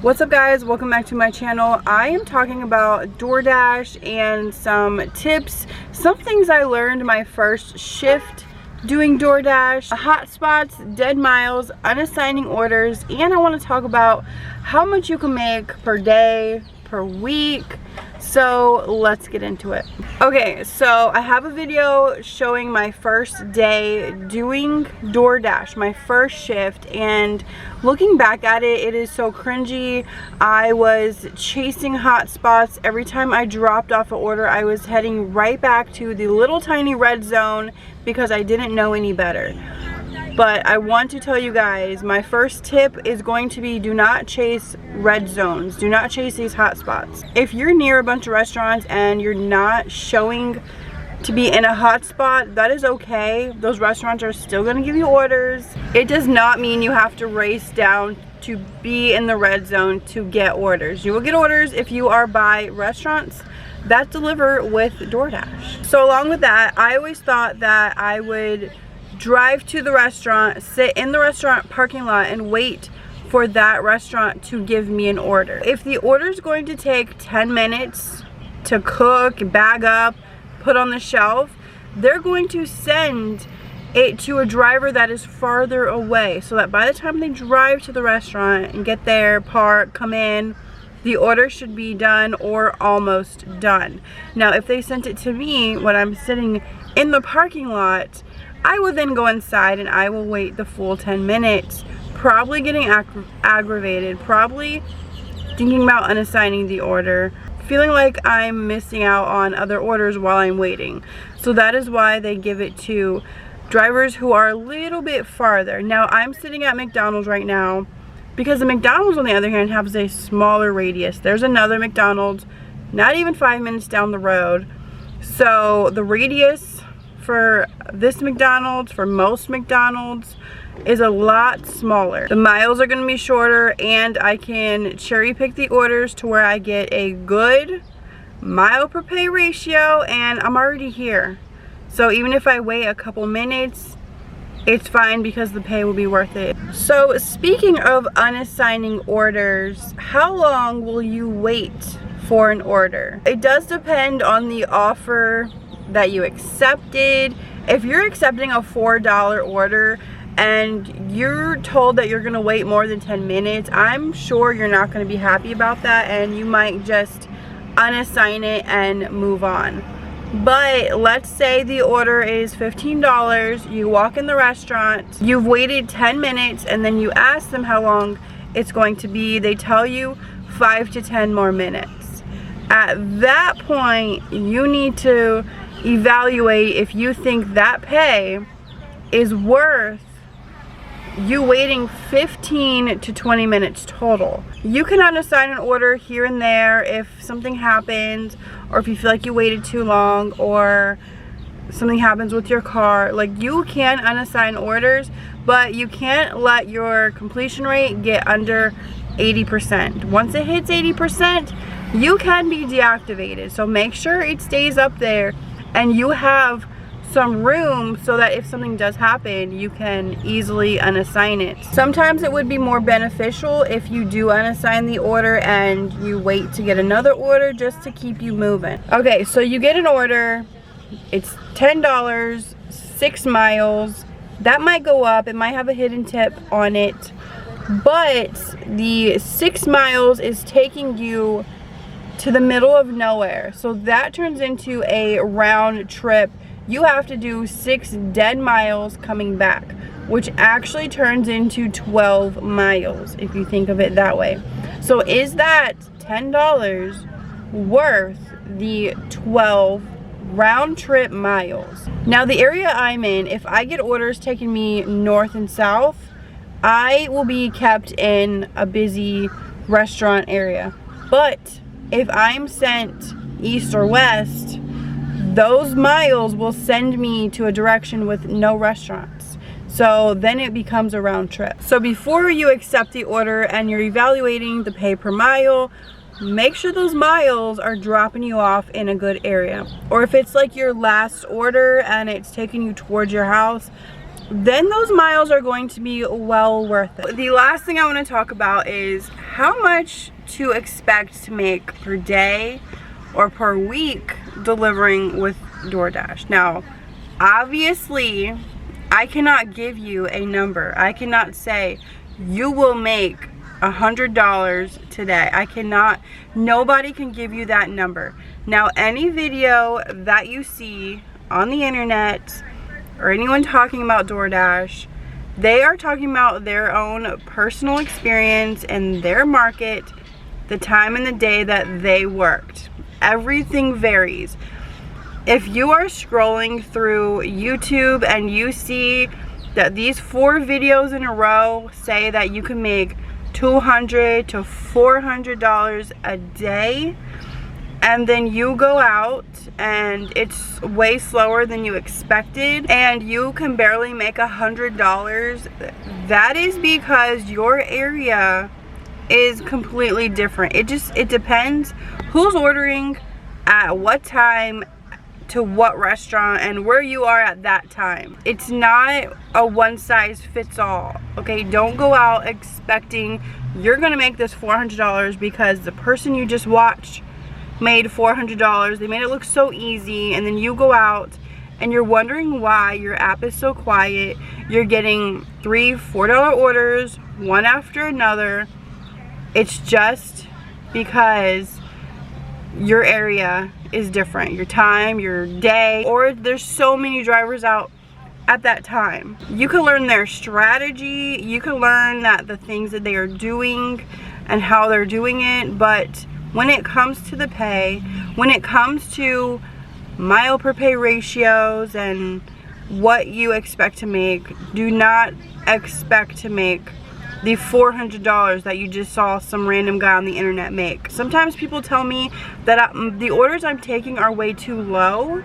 What's up guys, welcome back to my channel. I am talking about DoorDash and some tips, some things I learned my first shift doing DoorDash, hotspots, dead miles, unassigning orders, and I want to talk about how much you can make per day, per week. So let's get into it. Okay, so I have a video showing my first day doing DoorDash, my first shift, and looking back at it, it is so cringy. I was chasing hotspots. Every time I dropped off an order, I was heading right back to the little tiny red zone because I didn't know any better. But I want to tell you guys, my first tip is going to be do not chase red zones. Do not chase these hot spots. If you're near a bunch of restaurants and you're not showing to be in a hot spot, that is okay. Those restaurants are still going to give you orders. It does not mean you have to race down to be in the red zone to get orders. You will get orders if you are by restaurants that deliver with DoorDash. So along with that, I always thought that I would drive to the restaurant, sit in the restaurant parking lot and wait for that restaurant to give me an order. If the order is going to take 10 minutes to cook, bag up, put on the shelf, they're going to send it to a driver that is farther away so that by the time they drive to the restaurant and get there, park, come in, the order should be done or almost done. Now if they sent it to me when I'm sitting in the parking lot, I will then go inside and I will wait the full 10 minutes, probably getting aggravated, probably thinking about unassigning the order, feeling like I'm missing out on other orders while I'm waiting. So that is why they give it to drivers who are a little bit farther. Now I'm sitting at McDonald's right now because the McDonald's on the other hand has a smaller radius. There's another McDonald's not even 5 minutes down the road. So the radius for this McDonald's, for most McDonald's, is a lot smaller. The miles are going to be shorter and I can cherry pick the orders to where I get a good mile per pay ratio and I'm already here. So even if I wait a couple minutes, it's fine because the pay will be worth it. So speaking of unassigning orders, how long will you wait for an order? It does depend on the offer that you accepted. If you're accepting a $4 order and you're told that you're gonna wait more than 10 minutes, I'm sure you're not gonna be happy about that and you might just unassign it and move on. But let's say the order is $15, you walk in the restaurant, you've waited 10 minutes and then you ask them how long it's going to be. They tell you 5 to 10 more minutes. At that point, you need to evaluate if you think that pay is worth you waiting 15 to 20 minutes total. You can unassign an order here and there if something happens or if you feel like you waited too long or something happens with your car. Like, you can unassign orders, but you can't let your completion rate get under 80%. Once it hits 80%, you can be deactivated. So make sure it stays up there and you have some room so that if something does happen, you can easily unassign it. Sometimes it would be more beneficial if you do unassign the order and you wait to get another order just to keep you moving. Okay, so you get an order, it's $10, 6 miles. That might go up, it might have a hidden tip on it, but the 6 miles is taking you to the middle of nowhere. So that turns into a round trip. You have to do 6 dead miles coming back, which actually turns into 12 miles if you think of it that way. So is that $10 worth the 12 round trip miles? Now the area I'm in, if I get orders taking me north and south, I will be kept in a busy restaurant area. But if I'm sent east or west, those miles will send me to a direction with no restaurants. So then it becomes a round trip. So before you accept the order and you're evaluating the pay per mile, make sure those miles are dropping you off in a good area. Or if it's like your last order and it's taking you towards your house, then those miles are going to be well worth it. The last thing I want to talk about is how much to expect to make per day or per week delivering with DoorDash. Now, obviously, I cannot give you a number. I cannot say you will make $100 today. I cannot. Nobody can give you that number. Now, any video that you see on the internet or anyone talking about DoorDash, they are talking about their own personal experience and their market, the time and the day that they worked. Everything varies. If you are scrolling through YouTube and you see that these 4 videos in a row say that you can make $200 to $400 a day, and then you go out and it's way slower than you expected and you can barely make $100, that is because your area is completely different. It depends who's ordering, at what time, to what restaurant, and where you are at that time. It's not a one size fits all, okay? Don't go out expecting you're gonna make this $400 because the person you just watched made $400. They made it look so easy, and then you go out and you're wondering why your app is so quiet. You're getting $3, $4 orders, one after another. It's just because your area is different, your time, your day, or there's so many drivers out at that time. You can learn their strategy, you can learn that the things that they are doing and how they're doing it, but when it comes to the pay, when it comes to mile per pay ratios and what you expect to make, do not expect to make the $400 that you just saw some random guy on the internet make. Sometimes people tell me that the orders I'm taking are way too low,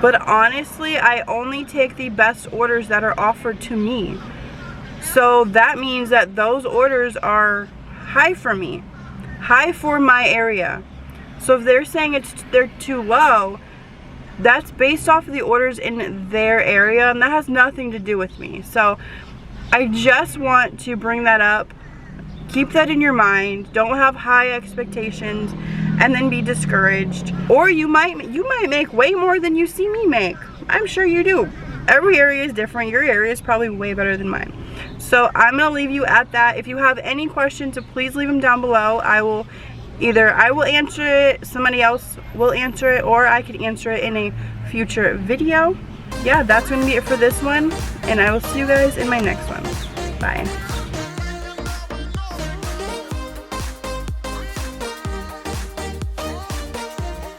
but honestly, I only take the best orders that are offered to me. So that means that those orders are high for me, high for my area. So if they're saying they're too low, that's based off of the orders in their area, and that has nothing to do with me. So I just want to bring that up. Keep that in your mind. Don't have high expectations and then be discouraged. Or you might make way more than you see me make. I'm sure you do. Every area is different. Your area is probably way better than mine. So I'm gonna leave you at that. If you have any questions, please leave them down below. I will answer it, somebody else will answer it, or I could answer it in a future video. Yeah, that's gonna be it for this one, and I will see you guys in my next one. Bye.